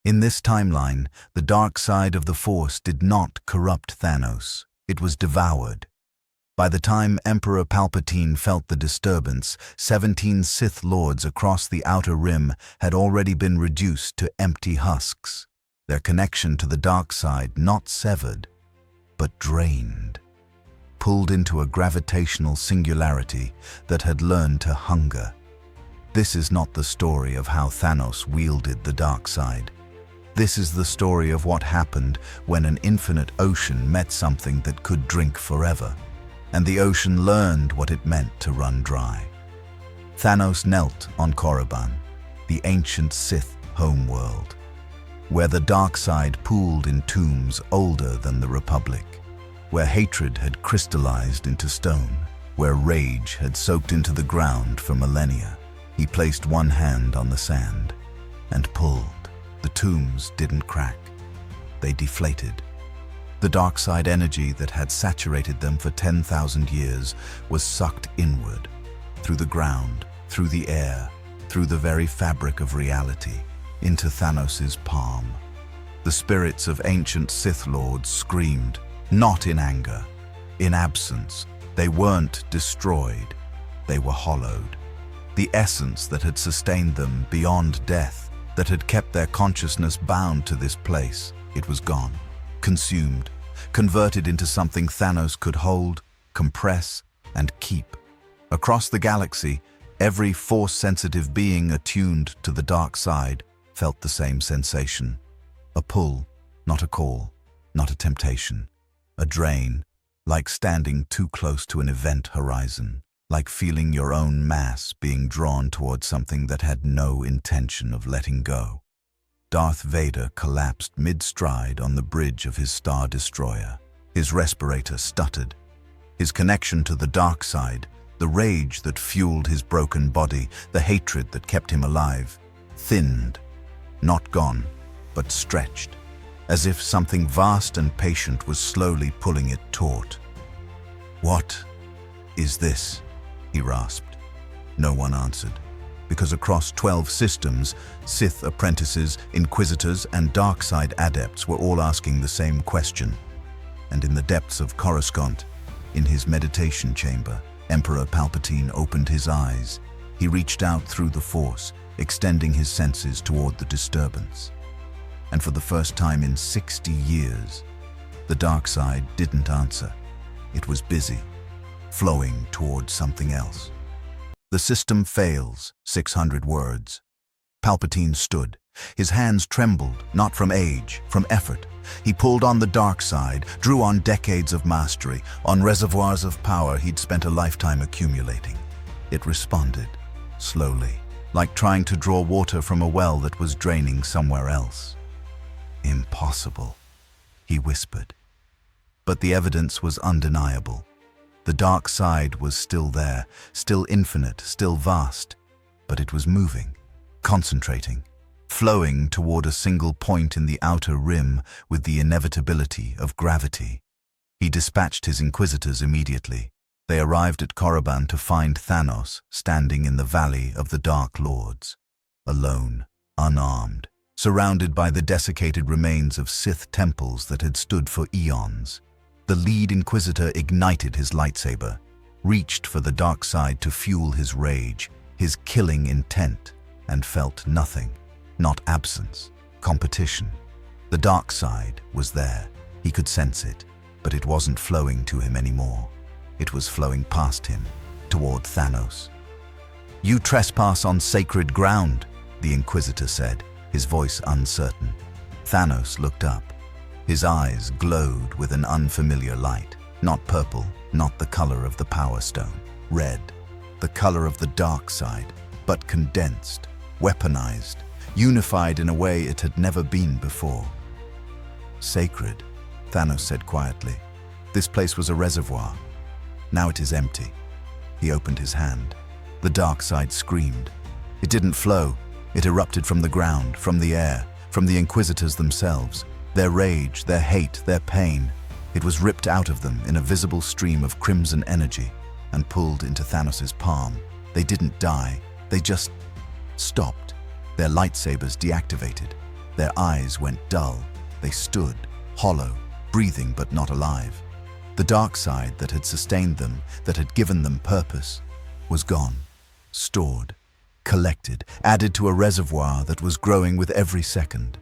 In this timeline, the dark side of the Force did not corrupt Thanos. It was devoured. By the time Emperor Palpatine felt the disturbance, 17 Sith Lords across the Outer Rim had already been reduced to empty husks, their connection to the dark side not severed, but drained, pulled into a gravitational singularity that had learned to hunger. This is not the story of how Thanos wielded the dark side. This is the story of what happened when an infinite ocean met something that could drink forever, and the ocean learned what it meant to run dry. Thanos knelt on Korriban, the ancient Sith homeworld, where the dark side pooled in tombs older than the Republic, where hatred had crystallized into stone, where rage had soaked into the ground for millennia. He placed one hand on the sand and pulled. The tombs didn't crack. They deflated. The dark side energy that had saturated them for 10,000 years was sucked inward, through the ground, through the air, through the very fabric of reality, into Thanos' palm. The spirits of ancient Sith Lords screamed, not in anger, in absence. They weren't destroyed. They were hollowed. The essence that had sustained them beyond death, that had kept their consciousness bound to this place, it was gone. Consumed, converted into something Thanos could hold, compress, and keep. Across the galaxy, every Force-sensitive being attuned to the dark side felt the same sensation. A pull, not a call, not a temptation. A drain, like standing too close to an event horizon, like feeling your own mass being drawn towards something that had no intention of letting go. Darth Vader collapsed mid-stride on the bridge of his Star Destroyer. His respirator stuttered. His connection to the dark side, the rage that fueled his broken body, the hatred that kept him alive, thinned, not gone, but stretched, as if something vast and patient was slowly pulling it taut. "What is this?" he rasped. No one answered, because across 12 systems, Sith apprentices, Inquisitors, and Darkside adepts were all asking the same question. And in the depths of Coruscant, in his meditation chamber, Emperor Palpatine opened his eyes. He reached out through the Force, extending his senses toward the disturbance. And for the first time in 60 years, the dark side didn't answer. It was busy, flowing towards something else. "The system fails," 600 words. Palpatine stood. His hands trembled, not from age, from effort. He pulled on the dark side, drew on decades of mastery, on reservoirs of power he'd spent a lifetime accumulating. It responded, slowly, like trying to draw water from a well that was draining somewhere else. "Impossible," he whispered. But the evidence was undeniable. The dark side was still there, still infinite, still vast, but it was moving, concentrating, flowing toward a single point in the outer rim with the inevitability of gravity. He dispatched his Inquisitors immediately. They arrived at Korriban to find Thanos standing in the Valley of the Dark Lords, alone, unarmed, surrounded by the desiccated remains of Sith temples that had stood for eons. The lead Inquisitor ignited his lightsaber, reached for the dark side to fuel his rage, his killing intent, and felt nothing. Not absence, competition. The dark side was there. He could sense it, but it wasn't flowing to him anymore. It was flowing past him, toward Thanos. "You trespass on sacred ground," the Inquisitor said, his voice uncertain. Thanos looked up. His eyes glowed with an unfamiliar light. Not purple, not the color of the Power Stone. Red, the color of the dark side, but condensed, weaponized, unified in a way it had never been before. "Sacred," Thanos said quietly. "This place was a reservoir. Now it is empty." He opened his hand. The dark side screamed. It didn't flow. It erupted from the ground, from the air, from the Inquisitors themselves. Their rage, their hate, their pain. It was ripped out of them in a visible stream of crimson energy and pulled into Thanos' palm. They didn't die. They just stopped. Their lightsabers deactivated. Their eyes went dull. They stood, hollow, breathing but not alive. The dark side that had sustained them, that had given them purpose, was gone, stored, collected, added to a reservoir that was growing with every second.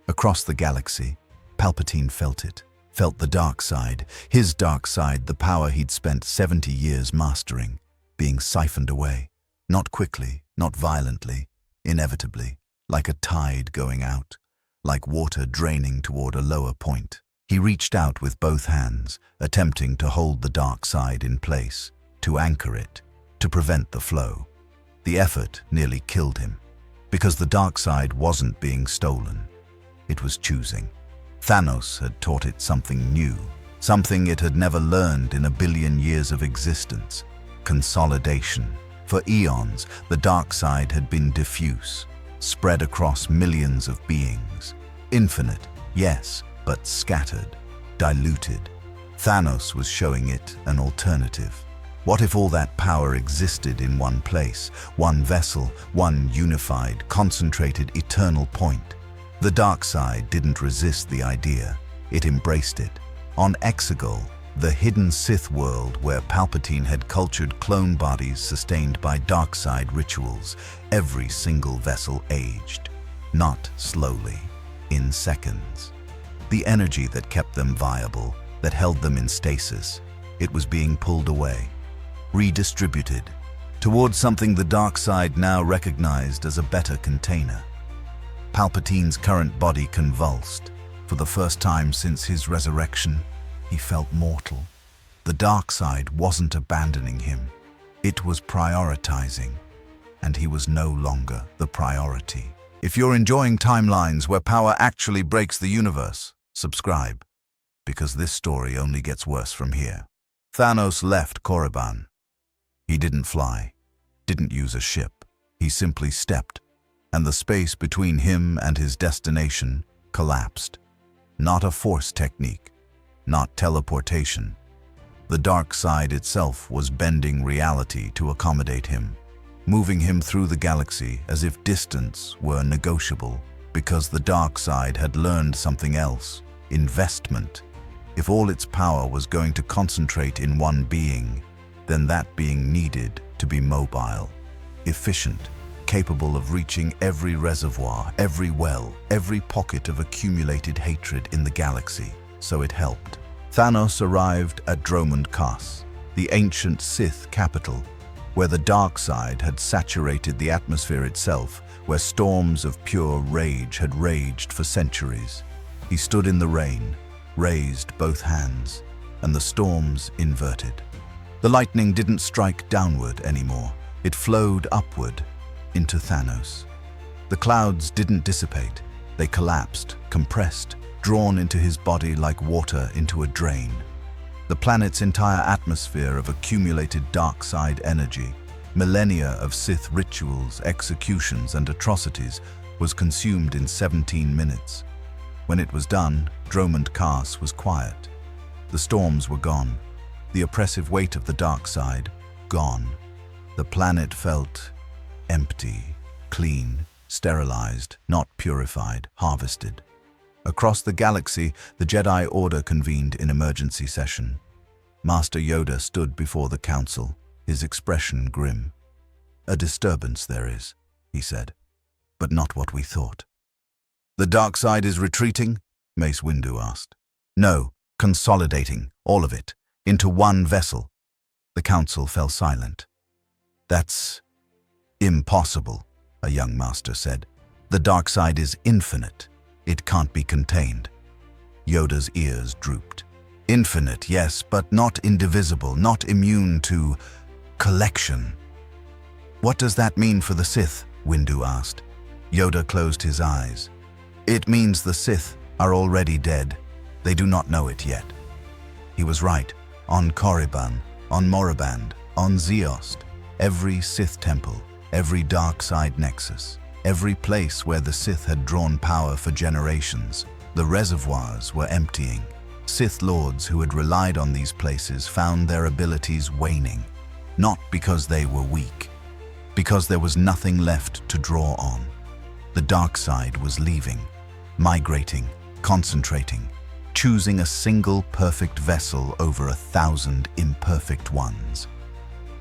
Across the galaxy, Palpatine felt it, felt the dark side, his dark side, the power he'd spent 70 years mastering, being siphoned away, not quickly, not violently, inevitably, like a tide going out, like water draining toward a lower point. He reached out with both hands, attempting to hold the dark side in place, to anchor it, to prevent the flow. The effort nearly killed him, because the dark side wasn't being stolen. It was choosing. Thanos had taught it something new, something it had never learned in a billion years of existence: consolidation. For eons, the dark side had been diffuse, spread across millions of beings. Infinite, yes, but scattered, diluted. Thanos was showing it an alternative. What if all that power existed in one place, one vessel, one unified, concentrated, eternal point? The dark side didn't resist the idea. It embraced it. On Exegol, the hidden Sith world where Palpatine had cultured clone bodies sustained by dark side rituals, every single vessel aged. Not slowly, in seconds. The energy that kept them viable, that held them in stasis, it was being pulled away, redistributed, towards something the dark side now recognized as a better container. Palpatine's current body convulsed. For the first time since his resurrection, he felt mortal. The dark side wasn't abandoning him. It was prioritizing, and he was no longer the priority. If you're enjoying timelines where power actually breaks the universe, subscribe, because this story only gets worse from here. Thanos left Korriban. He didn't fly, didn't use a ship. He simply stepped, and the space between him and his destination collapsed. Not a force technique, not teleportation. The dark side itself was bending reality to accommodate him, moving him through the galaxy as if distance were negotiable, because the dark side had learned something else: investment. If all its power was going to concentrate in one being, then that being needed to be mobile, efficient, capable of reaching every reservoir, every well, every pocket of accumulated hatred in the galaxy. So it helped. Thanos arrived at Dromund Kaas, the ancient Sith capital, where the dark side had saturated the atmosphere itself, where storms of pure rage had raged for centuries. He stood in the rain, raised both hands, and the storms inverted. The lightning didn't strike downward anymore. It flowed upward into Thanos. The clouds didn't dissipate. They collapsed, compressed, drawn into his body like water into a drain. The planet's entire atmosphere of accumulated dark side energy, millennia of Sith rituals, executions, and atrocities, was consumed in 17 minutes. When it was done, Dromund Kaas was quiet. The storms were gone. The oppressive weight of the dark side, gone. The planet felt empty, clean, sterilized, not purified, harvested. Across the galaxy, the Jedi Order convened in emergency session. Master Yoda stood before the council, his expression grim. "A disturbance there is," he said, "but not what we thought." "The dark side is retreating?" Mace Windu asked. "No, consolidating, all of it, into one vessel." The council fell silent. "That's impossible," a young master said. "The dark side is infinite. It can't be contained." Yoda's ears drooped. "Infinite, yes, but not indivisible, not immune to collection." "What does that mean for the Sith?" Windu asked. Yoda closed his eyes. "It means the Sith are already dead. They do not know it yet." He was right. On Korriban, on Moraband, on Zeost, every Sith temple, every dark side nexus, every place where the Sith had drawn power for generations, the reservoirs were emptying. Sith lords who had relied on these places found their abilities waning, not because they were weak, because there was nothing left to draw on. The dark side was leaving, migrating, concentrating, choosing a single perfect vessel over 1,000 imperfect ones.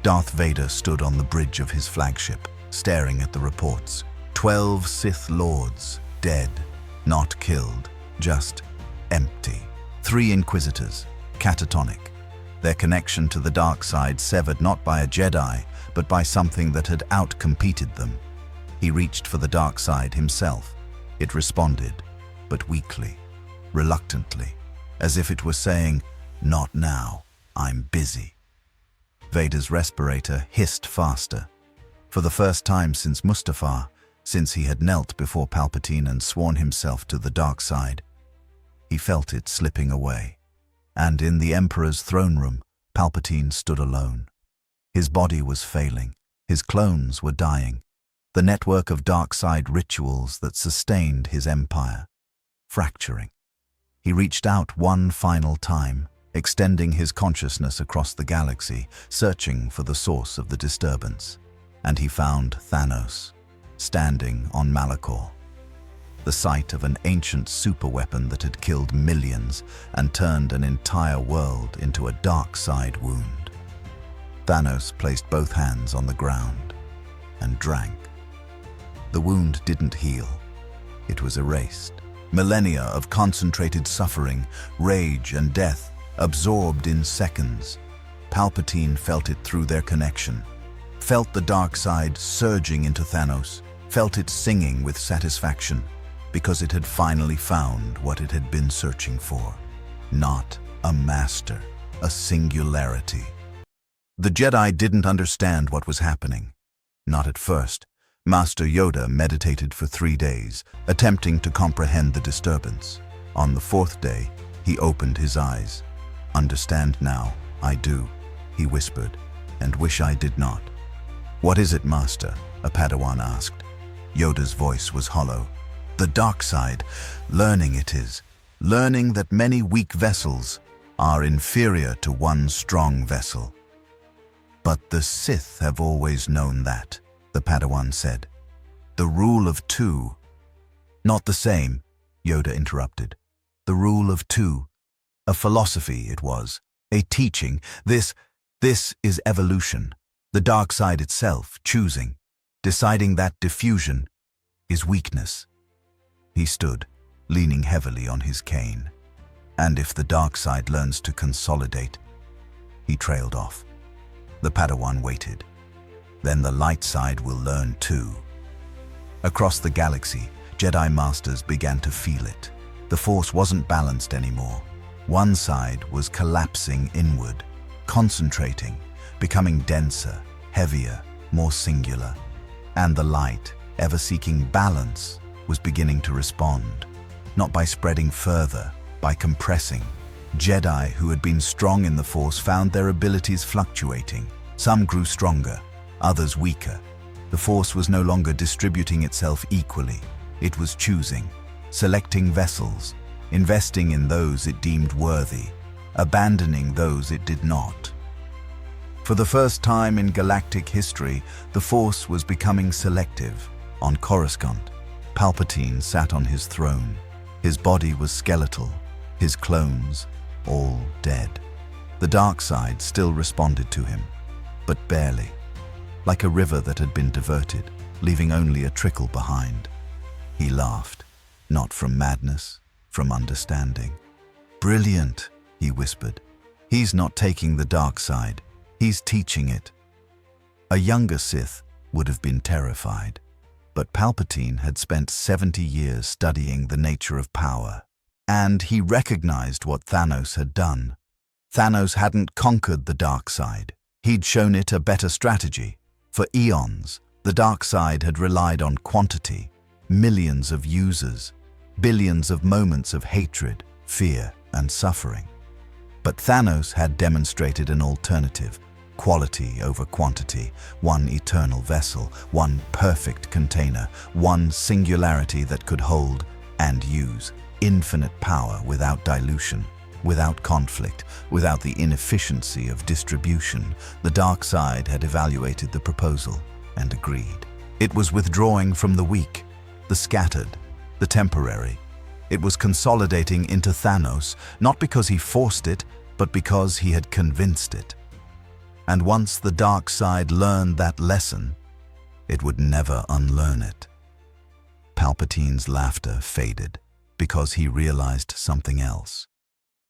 Darth Vader stood on the bridge of his flagship, staring at the reports. 12 Sith Lords, dead, not killed, just empty. 3 Inquisitors, catatonic, their connection to the dark side severed not by a Jedi, but by something that had outcompeted them. He reached for the dark side himself. It responded, but weakly, reluctantly, as if it were saying, "Not now, I'm busy." Vader's respirator hissed faster. For the first time since Mustafar, since he had knelt before Palpatine and sworn himself to the dark side, he felt it slipping away. And in the Emperor's throne room, Palpatine stood alone. His body was failing. His clones were dying. The network of dark side rituals that sustained his empire, fracturing. He reached out one final time, extending his consciousness across the galaxy, searching for the source of the disturbance. And he found Thanos, standing on Malachor, the site of an ancient superweapon that had killed millions and turned an entire world into a dark side wound. Thanos placed both hands on the ground and drank. The wound didn't heal. It was erased. Millennia of concentrated suffering, rage, and death absorbed in seconds. Palpatine felt it through their connection, felt the dark side surging into Thanos, felt it singing with satisfaction, because it had finally found what it had been searching for. Not a master, a singularity. The Jedi didn't understand what was happening. Not at first. Master Yoda meditated for 3 days, attempting to comprehend the disturbance. On the 4th day, he opened his eyes. "Understand now, I do," he whispered, "and wish I did not." "What is it, Master?" a Padawan asked. Yoda's voice was hollow. "The dark side, learning it is. Learning that many weak vessels are inferior to one strong vessel." "But the Sith have always known that," the Padawan said. "The rule of 2. "Not the same," Yoda interrupted. "The rule of 2. A philosophy it was, a teaching. This is evolution. The dark side itself, choosing, deciding that diffusion is weakness." He stood, leaning heavily on his cane. "And if the dark side learns to consolidate," he trailed off. The Padawan waited. "Then the light side will learn too." Across the galaxy, Jedi Masters began to feel it. The Force wasn't balanced anymore. One side was collapsing inward, concentrating, becoming denser, heavier, more singular. And the light, ever seeking balance, was beginning to respond, not by spreading further, by compressing. Jedi who had been strong in the Force found their abilities fluctuating. Some grew stronger, others weaker. The Force was no longer distributing itself equally. It was choosing, selecting vessels, investing in those it deemed worthy, abandoning those it did not. For the first time in galactic history, the Force was becoming selective. On Coruscant, Palpatine sat on his throne. His body was skeletal, his clones all dead. The dark side still responded to him, but barely, like a river that had been diverted, leaving only a trickle behind. He laughed, not from madness, from understanding. "Brilliant," he whispered. "He's not taking the dark side, he's teaching it." A younger Sith would have been terrified, but Palpatine had spent 70 years studying the nature of power, and he recognized what Thanos had done. Thanos hadn't conquered the dark side. He'd shown it a better strategy. For eons, the dark side had relied on quantity, millions of users, billions of moments of hatred, fear, and suffering. But Thanos had demonstrated an alternative, quality over quantity, one eternal vessel, one perfect container, one singularity that could hold and use infinite power without dilution, without conflict, without the inefficiency of distribution. The dark side had evaluated the proposal and agreed. It was withdrawing from the weak, the scattered, the temporary, It was consolidating into Thanos, not because he forced it, but because he had convinced it. And once the dark side learned that lesson, it would never unlearn it. Palpatine's laughter faded because he realized something else.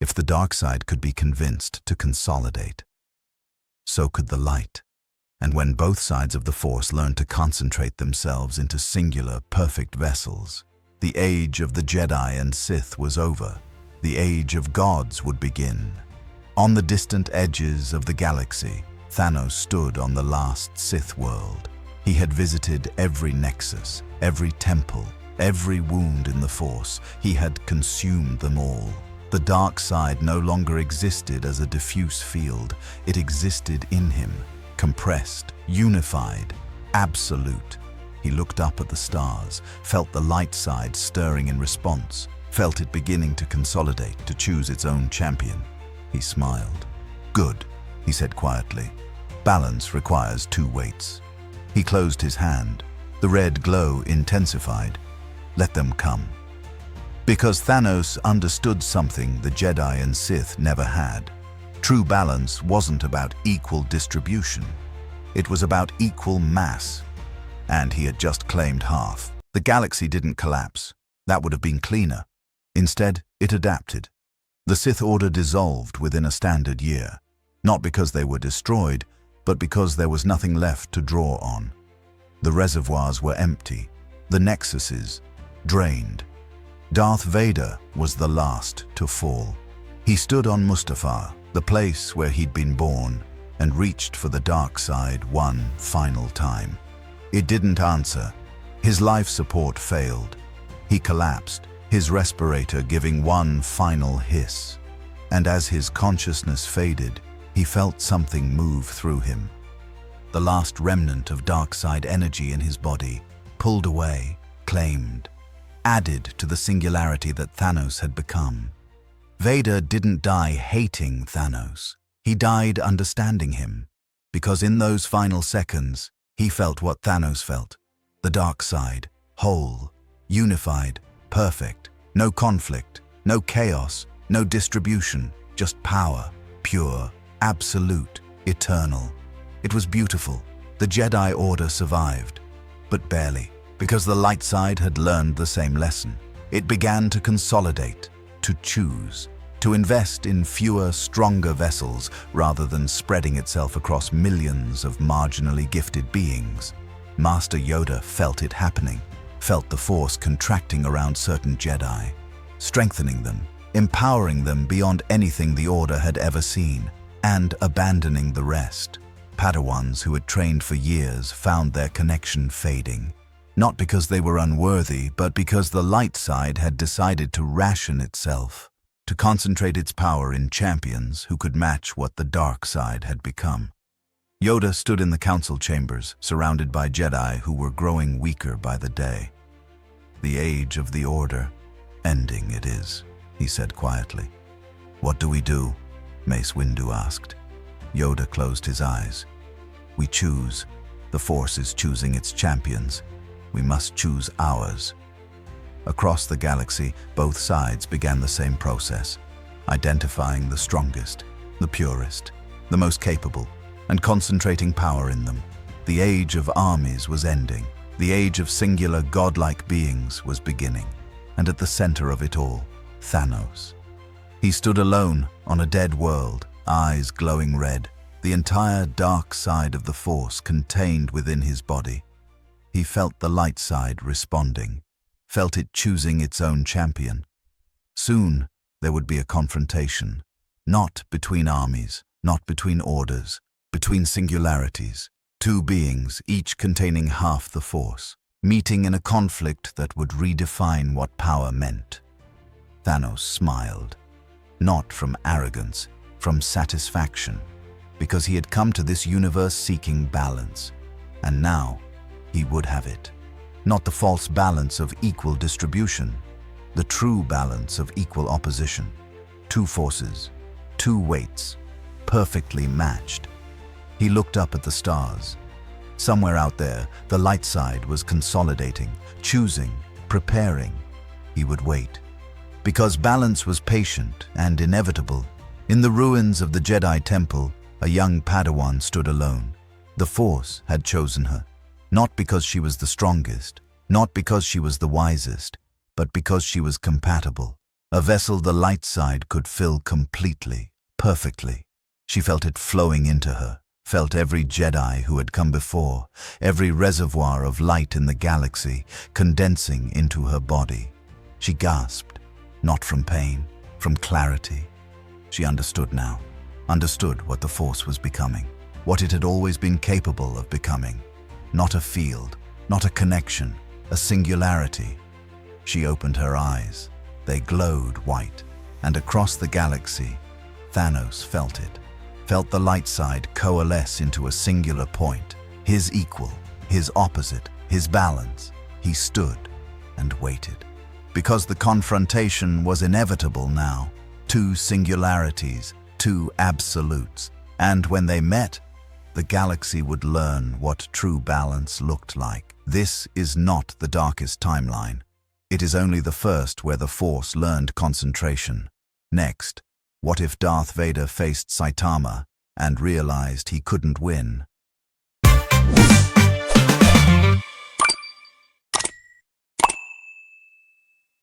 If the dark side could be convinced to consolidate, so could the light. And when both sides of the Force learned to concentrate themselves into singular, perfect vessels, the age of the Jedi and Sith was over. The age of gods would begin. On the distant edges of the galaxy, Thanos stood on the last Sith world. He had visited every nexus, every temple, every wound in the Force. He had consumed them all. The dark side no longer existed as a diffuse field. It existed in him, compressed, unified, absolute. He looked up at the stars, felt the light side stirring in response, felt it beginning to consolidate, to choose its own champion. He smiled. "Good," he said quietly. "Balance requires two weights." He closed his hand. The red glow intensified. "Let them come." Because Thanos understood something the Jedi and Sith never had. True balance wasn't about equal distribution. It was about equal mass. And he had just claimed half. The galaxy didn't collapse. That would have been cleaner. Instead, it adapted. The Sith Order dissolved within a standard year, not because they were destroyed, but because there was nothing left to draw on. The reservoirs were empty, the nexuses drained. Darth Vader was the last to fall. He stood on Mustafar, the place where he'd been born, and reached for the dark side one final time. It didn't answer. His life support failed. He collapsed, his respirator giving one final hiss. And as his consciousness faded, he felt something move through him. The last remnant of dark side energy in his body, pulled away, claimed, added to the singularity that Thanos had become. Vader didn't die hating Thanos. He died understanding him, because in those final seconds, he felt what Thanos felt. The dark side, whole, unified, perfect, no conflict, no chaos, no distribution, just power, pure, absolute, eternal. It was beautiful. The Jedi Order survived, but barely, because the light side had learned the same lesson. It began to consolidate, to choose, to invest in fewer, stronger vessels rather than spreading itself across millions of marginally gifted beings. Master Yoda felt it happening, felt the Force contracting around certain Jedi, strengthening them, empowering them beyond anything the Order had ever seen, and abandoning the rest. Padawans who had trained for years found their connection fading, not because they were unworthy, but because the light side had decided to ration itself, to concentrate its power in champions who could match what the dark side had become. Yoda stood in the council chambers, surrounded by Jedi who were growing weaker by the day. "The age of the Order, ending it is," he said quietly. "What do we do?" Mace Windu asked. Yoda closed his eyes. "We choose. The Force is choosing its champions. We must choose ours." Across the galaxy, both sides began the same process, identifying the strongest, the purest, the most capable, and concentrating power in them. The age of armies was ending. The age of singular godlike beings was beginning. And at the center of it all, Thanos. He stood alone on a dead world, eyes glowing red, the entire dark side of the Force contained within his body. He felt the light side responding, felt it choosing its own champion. Soon, there would be a confrontation, not between armies, not between orders, between singularities, two beings, each containing half the Force, meeting in a conflict that would redefine what power meant. Thanos smiled, not from arrogance, from satisfaction, because he had come to this universe seeking balance, and now he would have it. Not the false balance of equal distribution, the true balance of equal opposition. Two forces, two weights, perfectly matched. He looked up at the stars. Somewhere out there, the light side was consolidating, choosing, preparing. He would wait. Because balance was patient and inevitable. In the ruins of the Jedi Temple, a young Padawan stood alone. The Force had chosen her, not because she was the strongest, not because she was the wisest, but because she was compatible. A vessel the light side could fill completely, perfectly. She felt it flowing into her, felt every Jedi who had come before, every reservoir of light in the galaxy condensing into her body. She gasped, not from pain, from clarity. She understood now, understood what the Force was becoming, what it had always been capable of becoming. Not a field, not a connection, a singularity. She opened her eyes. They glowed white, and across the galaxy, Thanos felt it, felt the light side coalesce into a singular point, his equal, his opposite, his balance. He stood and waited. Because the confrontation was inevitable now, two singularities, two absolutes, and when they met, the galaxy would learn what true balance looked like. This is not the darkest timeline. It is only the first where the Force learned concentration. Next, what if Darth Vader faced Saitama and realized he couldn't win?